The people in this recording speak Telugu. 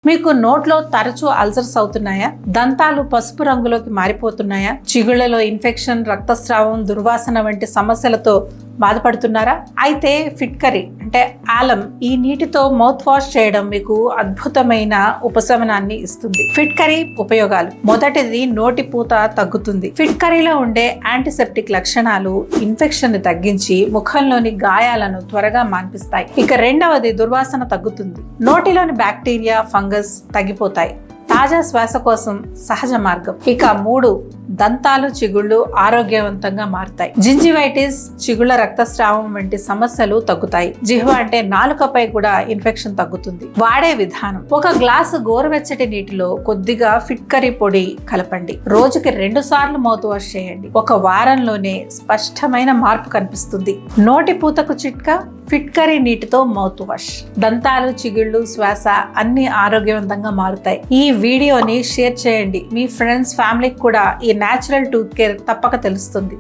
మీకు నోట్లో తరచూ అల్సర్స్ అవుతున్నాయా? దంతాలు పసుపు రంగులోకి మారిపోతున్నాయా? చిగుళ్లలో ఇన్ఫెక్షన్, రక్తస్రావం, దుర్వాసన వంటి సమస్యలతో బాధపడుతున్నారా? అయితే ఫిట్కరీ అంటే ఆలం ఈ నీటితో మౌత్ వాష్ చేయడం మీకు అద్భుతమైన ఉపశమనాన్ని ఇస్తుంది. ఫిట్కరీ ఉపయోగాలు: మొదటిది, నోటి పూత తగ్గుతుంది. ఫిట్కరీలో ఉండే యాంటీసెప్టిక్ లక్షణాలు ఇన్ఫెక్షన్ ని తగ్గించి ముఖంలోని గాయాలను త్వరగా మాన్పిస్తాయి. ఇక రెండవది, దుర్వాసన తగ్గుతుంది. నోటిలోని బ్యాక్టీరియా, ఫంగస్ తగ్గిపోతాయి. తాజా శ్వాస కోసం సహజ మార్గం. ఇక 3, దంతాలు, చిగుళ్ళు ఆరోగ్యవంతంగా మారుతాయి. జింజివైటిస్, చిగుళ్ళ రక్తస్రావం వంటి సమస్యలు తగ్గుతాయి. జిహ్వ అంటే నాలుకపై కూడా ఇన్ఫెక్షన్ తగ్గుతుంది. వాడే విధానం: ఒక గ్లాసు గోరువెచ్చటి నీటిలో కొద్దిగా ఫిట్కరీ పొడి కలపండి. రోజుకి 2 సార్లు మౌత్ వాష్ చేయండి. ఒక వారంలోనే స్పష్టమైన మార్పు కనిపిస్తుంది. నోటి పూతకు చిట్కా: ఫిట్కరీ నీటితో మౌత్ వాష్. దంతాలు, చిగుళ్ళు, శ్వాస అన్ని ఆరోగ్యవంతంగా మారుతాయి. ఈ వీడియోని షేర్ చేయండి. మీ ఫ్రెండ్స్, ఫ్యామిలీకి కూడా ఈ న్యాచురల్ టూత్ కేర్ తప్పక తెలుస్తుంది.